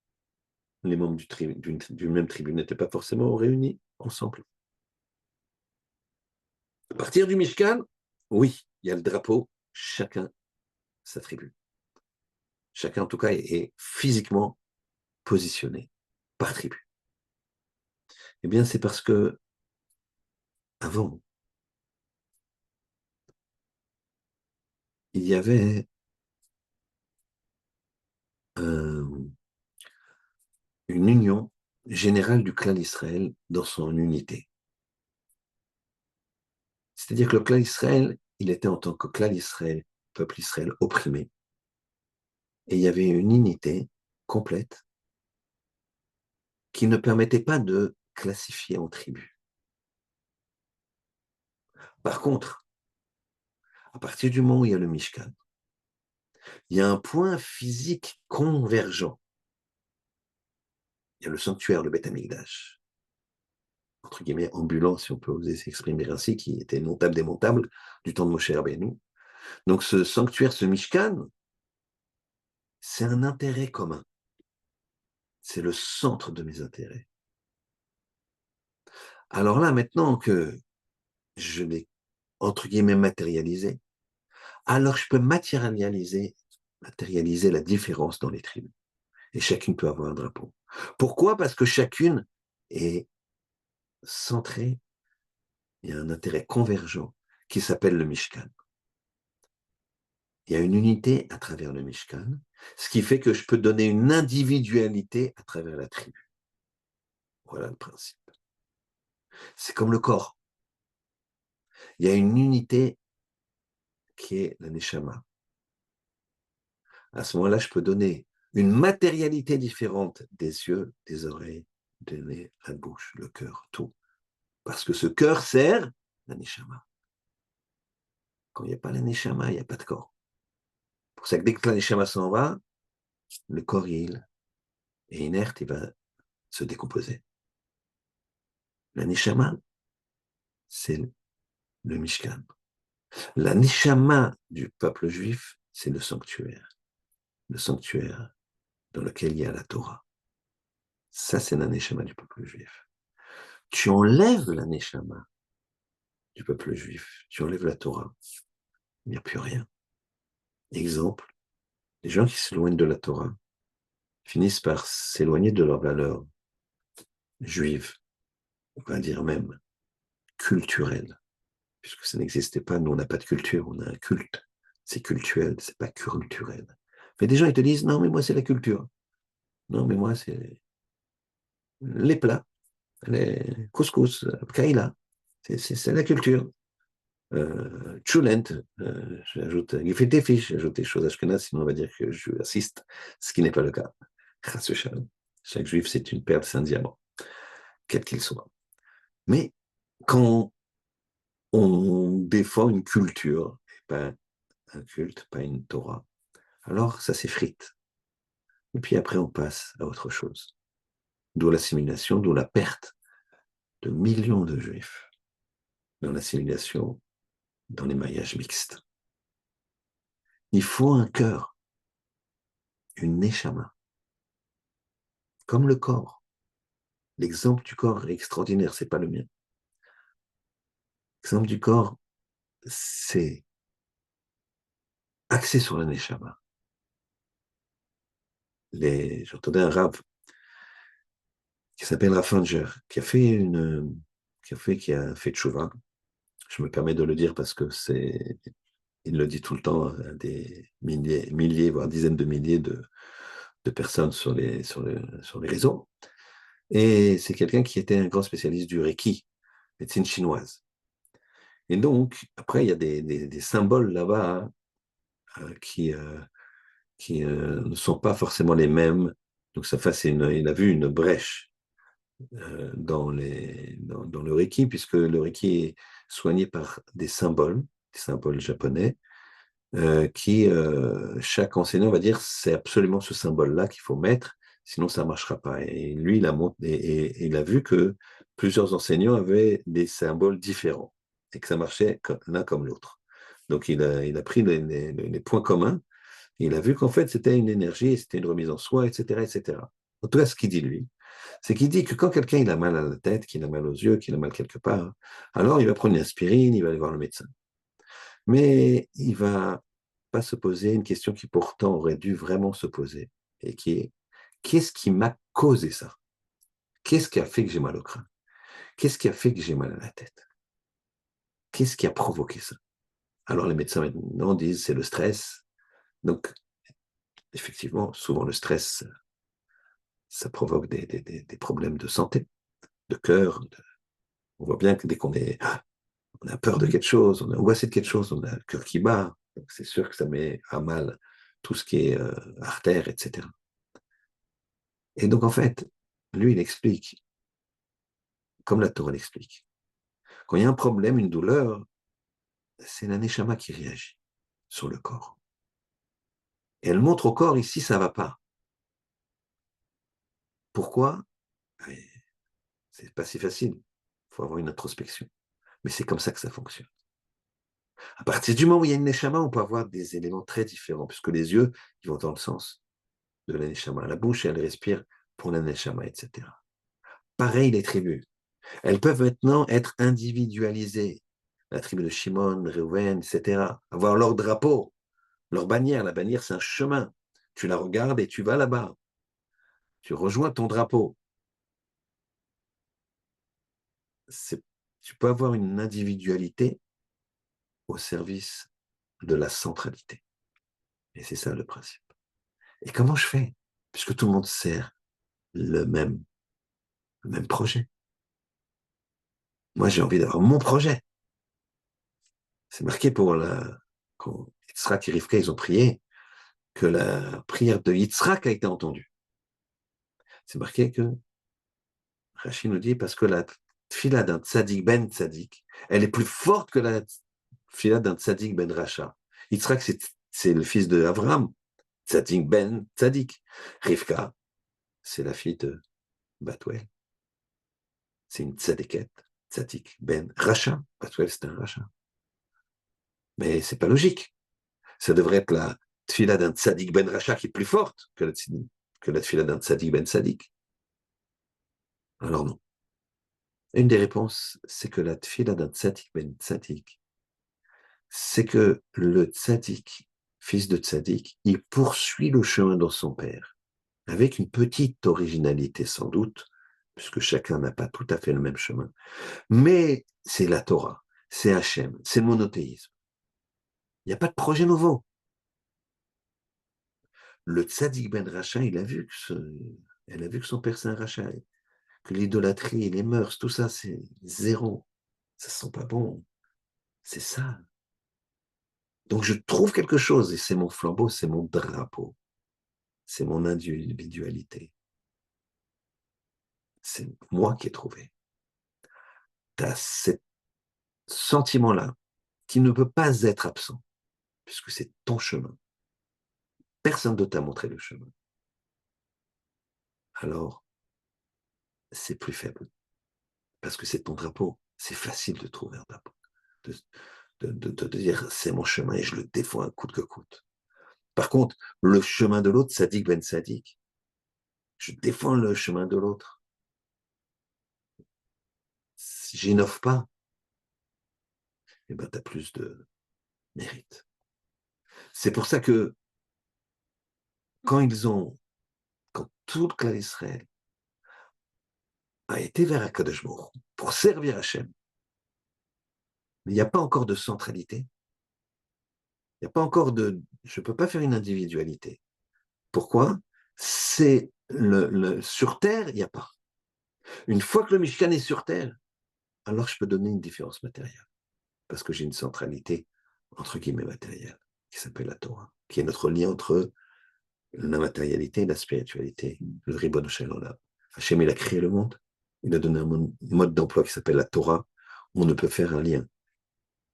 les membres du même tribu n'étaient pas forcément réunis ensemble. À partir du Mishkan, oui, il y a le drapeau, chacun sa tribu. Chacun, en tout cas, est physiquement positionné par tribu. Eh bien, c'est parce que avant, il y avait une union générale du clan d'Israël dans son unité. C'est-à-dire que le clan d'Israël, il était en tant que clan d'Israël, peuple Israël opprimé, et il y avait une unité complète qui ne permettait pas de classifier en tribus. Par contre, à partir du moment où il y a le Mishkan, il y a un point physique convergent. Il y a le sanctuaire, le Beth Amikdash, entre guillemets ambulant, si on peut oser s'exprimer ainsi, qui était montable, démontable, du temps de Moshe Rabbeinu. Donc ce sanctuaire, ce Mishkan, c'est un intérêt commun. C'est le centre de mes intérêts. Alors là, maintenant que je l'ai, entre guillemets, matérialisé, alors je peux matérialiser la différence dans les tribus. Et chacune peut avoir un drapeau. Pourquoi? Parce que chacune est centrée, il y a un intérêt convergent qui s'appelle le Mishkan. Il y a une unité à travers le Mishkan, ce qui fait que je peux donner une individualité à travers la tribu. Voilà le principe. C'est comme le corps. Il y a une unité qui est la Neshama. À ce moment-là, je peux donner une matérialité différente des yeux, des oreilles, des nez, la bouche, le cœur, tout. Parce que ce cœur sert la Neshama. Quand il n'y a pas la Neshama, il n'y a pas de corps. C'est pour ça que dès que la Neshama s'en va, le corps il est inerte, il va se décomposer. La Neshama, c'est le Mishkan. La Neshama du peuple juif, c'est le sanctuaire dans lequel il y a la Torah. Ça, c'est la Neshama du peuple juif. Tu enlèves la Neshama du peuple juif, tu enlèves la Torah, il n'y a plus rien. Exemple, les gens qui s'éloignent de la Torah finissent par s'éloigner de leurs valeurs juives, on va dire même culturelles, puisque ça n'existait pas, nous on n'a pas de culture, on a un culte, c'est cultuel, c'est pas culturel. Mais des gens ils te disent, non mais moi c'est la culture, non mais moi c'est les plats, les couscous, kaila, c'est la culture. Chulent, j'ajoute Gifete Fish, j'ajoute des choses ashkenazes, sinon on va dire que je assiste, ce qui n'est pas le cas. Chaque juif, c'est une perle, c'est un diamant, quel qu'il soit. Mais quand on défend une culture, et pas un culte, pas une Torah, alors ça s'effrite. Et puis après, on passe à autre chose. D'où l'assimilation, d'où la perte de millions de juifs dans l'assimilation, dans les mariages mixtes. Il faut un cœur, une neshama, comme le corps. L'exemple du corps est extraordinaire, c'est pas le mien. L'exemple du corps, c'est axé sur la neshama. J'entendais un rave qui s'appelle Raffanger, qui a fait tchouva. Je me permets de le dire parce que il le dit tout le temps à des milliers, voire dizaines de milliers de personnes sur les réseaux. Et c'est quelqu'un qui était un grand spécialiste du Reiki, médecine chinoise. Et donc, après, il y a des symboles là-bas qui ne sont pas forcément les mêmes. Donc, ça fait, il a vu une brèche dans le Reiki, puisque le Reiki est soigné par des symboles japonais, chaque enseignant va dire c'est absolument ce symbole-là qu'il faut mettre, sinon ça ne marchera pas. Et lui, il a vu que plusieurs enseignants avaient des symboles différents et que ça marchait l'un comme l'autre. Donc il a pris les points communs et il a vu qu'en fait c'était une énergie, c'était une remise en soi, etc., etc. En tout cas, ce qu'il dit lui, c'est qu'il dit que quand quelqu'un il a mal à la tête, qu'il a mal aux yeux, qu'il a mal quelque part, alors il va prendre une aspirine, il va aller voir le médecin. Mais il va pas se poser une question qui pourtant aurait dû vraiment se poser, et qui est, qu'est-ce qui m'a causé ça? Qu'est-ce qui a fait que j'ai mal au crâne? Qu'est-ce qui a fait que j'ai mal à la tête? Qu'est-ce qui a provoqué ça? Alors les médecins maintenant disent c'est le stress. Donc effectivement, souvent le stress, ça provoque des problèmes de santé, de cœur. On voit bien que dès on a peur de quelque chose, on est angoissé de quelque chose, on a le cœur qui bat. Donc c'est sûr que ça met à mal tout ce qui est artère, etc. Et donc, en fait, lui, il explique, comme la Torah l'explique. Quand il y a un problème, une douleur, c'est la neshama qui réagit sur le corps. Et elle montre au corps, ici, ça ne va pas. Pourquoi? C'est pas si facile. Il faut avoir une introspection. Mais c'est comme ça que ça fonctionne. À partir du moment où il y a une neshama, on peut avoir des éléments très différents, puisque les yeux, ils vont dans le sens de la neshama. La bouche, elle respire pour la neshama, etc. Pareil, les tribus. Elles peuvent maintenant être individualisées. La tribu de Shimon, Reuven, etc. Avoir leur drapeau, leur bannière. La bannière, c'est un chemin. Tu la regardes et tu vas là-bas. Tu rejoins ton drapeau. Tu peux avoir une individualité au service de la centralité. Et c'est ça le principe. Et comment je fais? Puisque tout le monde sert le même projet. Moi, j'ai envie d'avoir mon projet. C'est marqué quand Yitzhak et Rivka, ils ont prié, que la prière de Yitzhak a été entendue. C'est marqué que Rachid nous dit parce que la tfila d'un tzaddik ben tzaddik, elle est plus forte que la tfila d'un tzaddik ben racha. Yitzhak, c'est le fils de Abraham, tzaddik ben tzaddik. Rivka, c'est la fille de Batuel. C'est une tzaddiket, tzaddik ben racha. Batuel, c'est un racha. Mais c'est pas logique. Ça devrait être la tfila d'un tzaddik ben racha qui est plus forte que la tfila d'un tzaddik ben tzaddik. Alors non. Une des réponses, c'est que la tfila d'un tzaddik ben tzaddik, c'est que le tzaddik, fils de tzaddik, il poursuit le chemin dans son père, avec une petite originalité sans doute, puisque chacun n'a pas tout à fait le même chemin. Mais c'est la Torah, c'est Hachem, c'est le monothéisme. Il n'y a pas de projet nouveau. Le tzaddik ben Racha, elle a vu que son père c'est un Racha, que l'idolâtrie, les mœurs, tout ça, c'est zéro. Ça ne sent pas bon. C'est ça. Donc je trouve quelque chose, et c'est mon flambeau, c'est mon drapeau, c'est mon individualité. C'est moi qui ai trouvé. Tu as ce sentiment-là qui ne peut pas être absent, puisque c'est ton chemin. Personne ne t'a montré le chemin. Alors, c'est plus faible, parce que c'est ton drapeau. C'est facile de trouver un drapeau, de dire c'est mon chemin et je le défends à coûte que coûte. Par contre, le chemin de l'autre, Sadik Ben Sadik, je défends le chemin de l'autre. Si j'innove pas, eh ben, tu as plus de mérite. C'est pour ça que quand quand tout le clan d'Israël a été vers Akadosh Baruch Hu pour servir Hachem, mais il n'y a pas encore de centralité, il n'y a pas encore je ne peux pas faire une individualité. Pourquoi? Sur Terre, il n'y a pas. Une fois que le Mishkan est sur terre, alors je peux donner une différence matérielle. Parce que j'ai une centralité, entre guillemets, matérielle, qui s'appelle la Torah, qui est notre lien entre la matérialité et la spiritualité, le Ribbon Shalom. Hachem, il a créé le monde, il a donné un mode d'emploi qui s'appelle la Torah. On ne peut faire un lien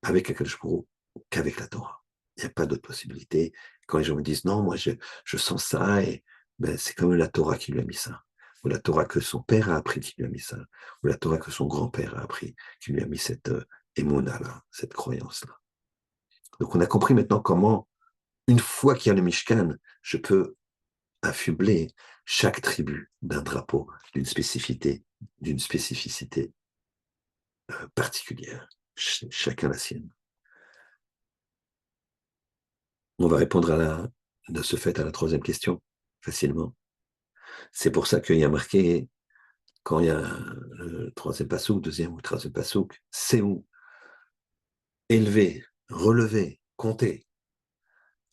avec Akadosh Baruch Hu qu'avec la Torah. Il n'y a pas d'autre possibilité. Quand les gens me disent non, moi je sens ça, et ben, c'est comme la Torah qui lui a mis ça, ou la Torah que son père a appris qui lui a mis ça, ou la Torah que son grand-père a appris qui lui a mis cette émona-là, cette croyance-là. Donc on a compris maintenant comment, une fois qu'il y a le Mishkan, je peux affubler chaque tribu d'un drapeau, d'une spécificité particulière, chacun la sienne. On va répondre de ce fait à la troisième question facilement. C'est pour ça qu'il y a marqué, quand il y a le troisième passouk, deuxième ou troisième passouk, c'est où élever, relever, compter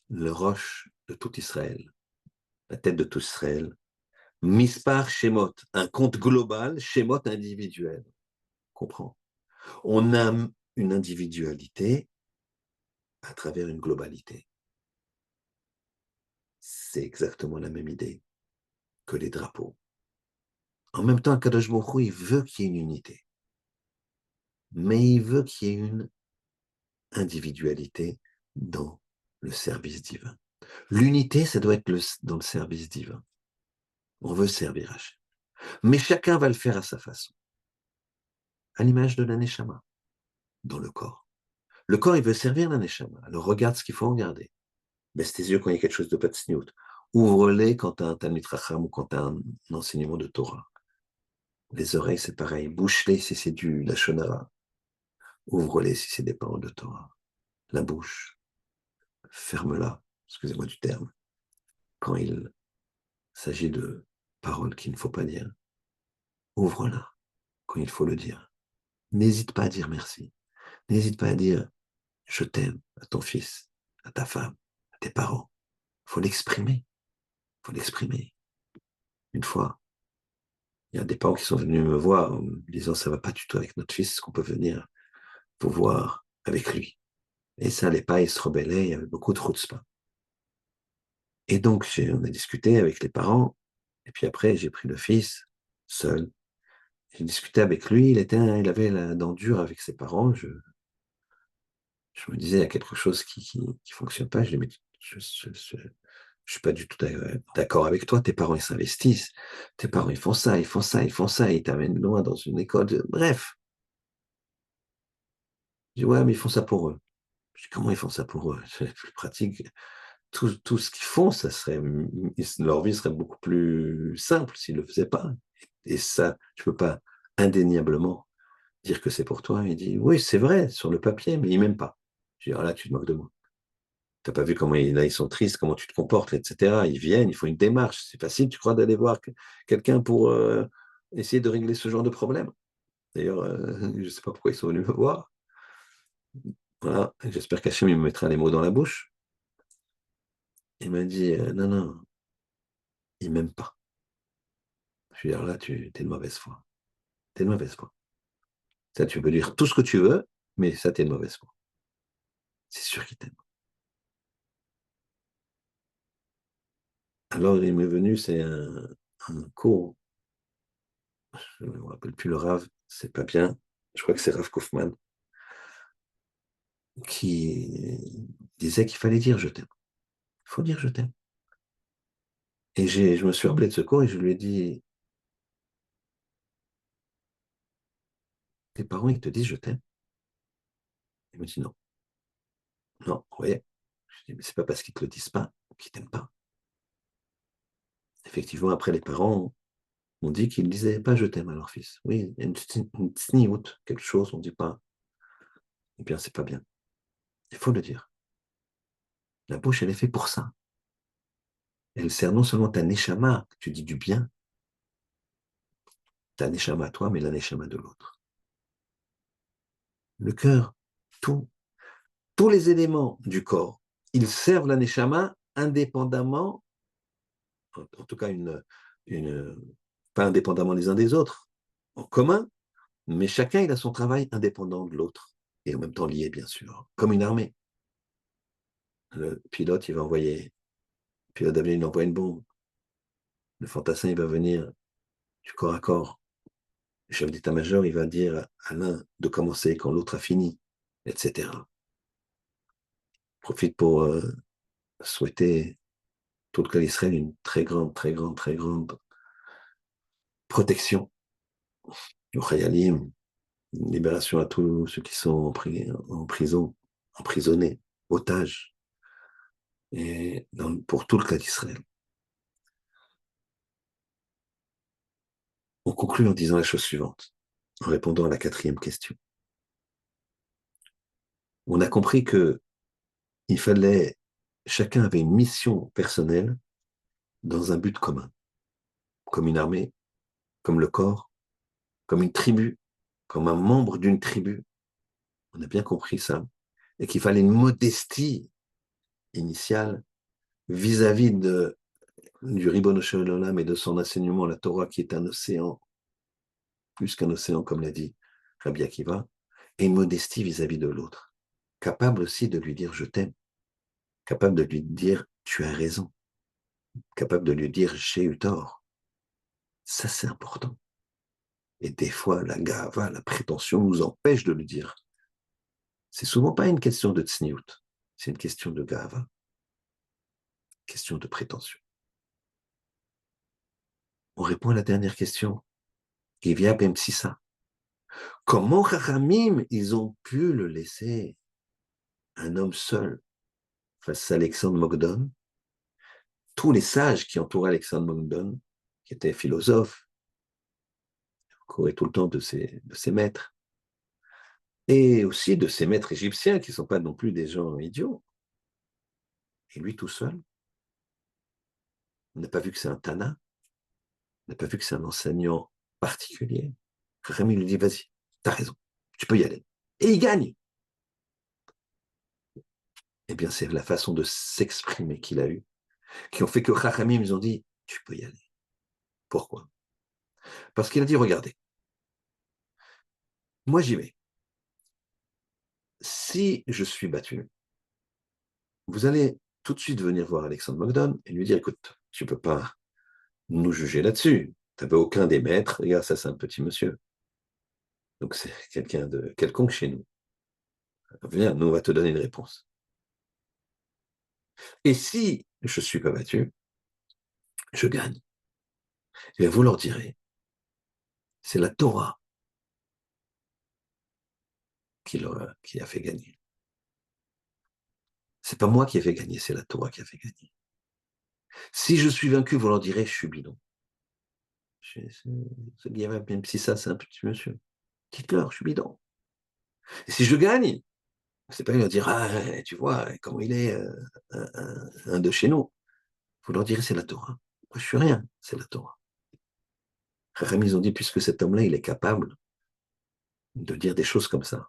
le roche de tout Israël, la tête de tout Israël, mispar shemot, un compte global, shemot individuel. Comprends? On a une individualité à travers une globalité. C'est exactement la même idée que les drapeaux. En même temps, Kadosh Baruch Hu, il veut qu'il y ait une unité, mais il veut qu'il y ait une individualité dans le service divin. L'unité, ça doit être dans le service divin. On veut servir Hachem. Mais chacun va le faire à sa façon, à l'image de l'aneshama, dans le corps. Le corps, il veut servir l'aneshama. Alors regarde ce qu'il faut regarder. Baisse tes yeux quand il y a quelque chose de patsniout. Ouvre-les quand tu as un Talmud Racham ou quand tu as un enseignement de Torah. Les oreilles, c'est pareil. Bouche-les si c'est du Lachonara. Ouvre-les si c'est des paroles de Torah. La bouche, ferme-la, excusez-moi du terme, quand il s'agit de paroles qu'il ne faut pas dire. Ouvre-la quand il faut le dire. N'hésite pas à dire merci. N'hésite pas à dire je t'aime à ton fils, à ta femme, à tes parents. Il faut l'exprimer. Il faut l'exprimer. Une fois, il y a des parents qui sont venus me voir en me disant ça ne va pas du tout avec notre fils, est-ce qu'on peut venir vous voir avec lui? Et ça n'allait pas, il se rebellait, il y avait beaucoup de chutzpah. Et donc, on a discuté avec les parents, et puis après, j'ai pris le fils, seul. J'ai discuté avec lui, il avait la dent dure avec ses parents. Je me disais, il y a quelque chose qui fonctionne pas. Je lui ai dit, je suis pas du tout d'accord avec toi. Tes parents, ils s'investissent. Tes parents, ils font ça, ils font ça, ils font ça. Ils t'amènent loin dans une école. Bref. Je dis, ouais, mais ils font ça pour eux. Je dis, comment ils font ça pour eux? C'est plus pratique. Tout ce qu'ils font, leur vie serait beaucoup plus simple s'ils ne le faisaient pas. Et ça, je ne peux pas indéniablement dire que c'est pour toi. Il dit, oui, c'est vrai, sur le papier, mais ils m'aiment pas. Je dis, ah là, tu te moques de moi. Tu n'as pas vu comment là, ils sont tristes, comment tu te comportes, etc. Ils viennent, il faut une démarche. C'est facile, tu crois, d'aller voir quelqu'un pour essayer de régler ce genre de problème. D'ailleurs, je ne sais pas pourquoi ils sont venus me voir. Voilà, j'espère qu'Hachem me mettra les mots dans la bouche. Il m'a dit, non, non, il m'aime pas. Je lui dis, alors là, tu es de mauvaise foi. T'es de mauvaise foi. Ça, tu peux dire tout ce que tu veux, mais ça, t'es de mauvaise foi. C'est sûr qu'il t'aime. Alors, il m'est venu, c'est un cours, je ne me rappelle plus le Rav, c'est pas bien, je crois que c'est Rav Kaufman, qui disait qu'il fallait dire je t'aime. Il faut dire je t'aime. Et je me suis rappelé de ce cours et je lui ai dit, tes parents, ils te disent je t'aime. Il me dit non. Non, vous voyez. Je dis, mais c'est pas parce qu'ils te le disent pas qu'ils t'aiment pas. Effectivement, après, les parents ont dit qu'ils ne disaient pas je t'aime à leur fils. Oui, il y a une sniout, quelque chose, on ne dit pas. Eh bien, c'est pas bien. Il faut le dire. La bouche, elle est faite pour ça. Elle sert non seulement ta neshama, que tu dis du bien, ta neshama à toi, mais la neshama de l'autre. Le cœur, tous les éléments du corps, ils servent la neshama indépendamment, en tout cas pas indépendamment les uns des autres, en commun, mais chacun il a son travail indépendant de l'autre, et en même temps lié, bien sûr, comme une armée. Le pilote, le pilote d'avion, il envoie une bombe. Le fantassin, il va venir du corps à corps. Le chef d'état-major, il va dire à l'un de commencer quand l'autre a fini, etc. Profite pour souhaiter tout le cas d'Israël une très grande, très grande, très grande protection au Khayalim, une libération à tous ceux qui sont en prison, emprisonnés, otages, et pour tout le cas d'Israël. On conclut en disant la chose suivante, en répondant à la quatrième question. On a compris que il fallait, chacun avait une mission personnelle dans un but commun, comme une armée, comme le corps, comme une tribu, comme un membre d'une tribu. On a bien compris ça. Et qu'il fallait une modestie initiale vis-à-vis du Ribono Shel Olam et de son enseignement, la Torah, qui est un océan, plus qu'un océan, comme l'a dit Rabbi Akiva, et une modestie vis-à-vis de l'autre. Capable aussi de lui dire je t'aime, capable de lui dire tu as raison, capable de lui dire j'ai eu tort. Ça, c'est important. Et des fois, la gava, la prétention nous empêche de le dire. C'est souvent pas une question de tsniout, c'est une question de gava, question de prétention. On répond à la dernière question. Givia Ben Psissa. Comment Chachamim, ils ont pu le laisser un homme seul face à Alexandre Mogdon? Tous les sages qui entouraient Alexandre Mogdon, qui était philosophe, courait tout le temps de ses maîtres, et aussi de ses maîtres égyptiens, qui ne sont pas non plus des gens idiots. Et lui tout seul, on n'a pas vu que c'est un Tana, on n'a pas vu que c'est un enseignant particulier. Chachamim lui dit, vas-y, t'as raison, tu peux y aller. Et il gagne. Eh bien, c'est la façon de s'exprimer qu'il a eue, qui ont fait que Chachamim, ils ont dit, tu peux y aller. Pourquoi? Parce qu'il a dit, regardez, moi j'y vais. Si je suis battu, vous allez tout de suite venir voir Alexandre Mogdon et lui dire, écoute, tu ne peux pas nous juger là-dessus. Tu n'avais aucun des maîtres. Regarde, ça c'est un petit monsieur. Donc c'est quelqu'un de quelconque chez nous. Viens, nous on va te donner une réponse. Et si je ne suis pas battu, je gagne. Et vous leur direz, c'est la Torah qui a fait gagner. C'est pas moi qui ai fait gagner, c'est la Torah qui a fait gagner. Si je suis vaincu, vous leur direz, je suis bidon. Même si ça, c'est un petit monsieur. Dites-leur, je suis bidon. Et si je gagne, c'est pas lui leur dire, ah, tu vois, comment il est, un de chez nous. Vous leur direz, c'est la Torah. Moi, je suis rien, c'est la Torah. Chachamim, ils ont dit, puisque cet homme-là, il est capable de dire des choses comme ça,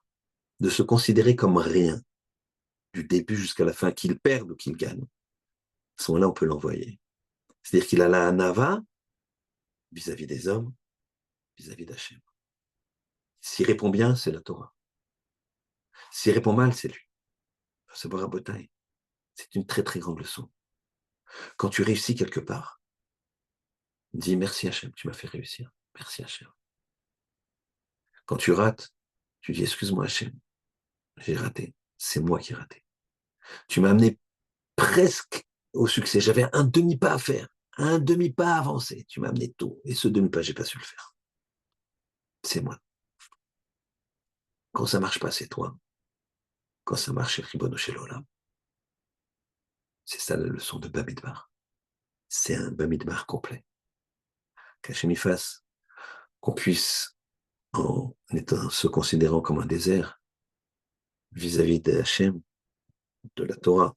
de se considérer comme rien, du début jusqu'à la fin, qu'il perde ou qu'il gagne, à ce moment-là, on peut l'envoyer. C'est-à-dire qu'il a la hanava vis-à-vis des hommes, vis-à-vis d'Hachem. S'il répond bien, c'est la Torah. S'il répond mal, c'est lui. Il faut savoir à Botaï. C'est une très très grande leçon. Quand tu réussis quelque part, dis merci Hachem, tu m'as fait réussir. Merci Hachem. Quand tu rates, tu dis excuse-moi Hachem, j'ai raté. C'est moi qui ai raté. Tu m'as amené presque au succès. J'avais un demi-pas à faire, un demi-pas à avancer. Tu m'as amené tout. Et ce demi-pas, j'ai pas su le faire. C'est moi. Quand ça marche pas, c'est toi. Quand ça marche, c'est Ribono Shel Olam. C'est ça la leçon de Bamidbar. C'est un Bamidbar complet. Qu'Hachem y fasse qu'on puisse, en étant, se considérant comme un désert, vis-à-vis de Hachem, de la Torah,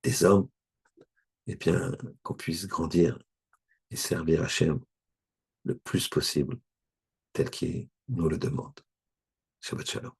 des hommes, et bien qu'on puisse grandir et servir Hachem le plus possible, tel qu'il nous le demande. Shabbat Shalom.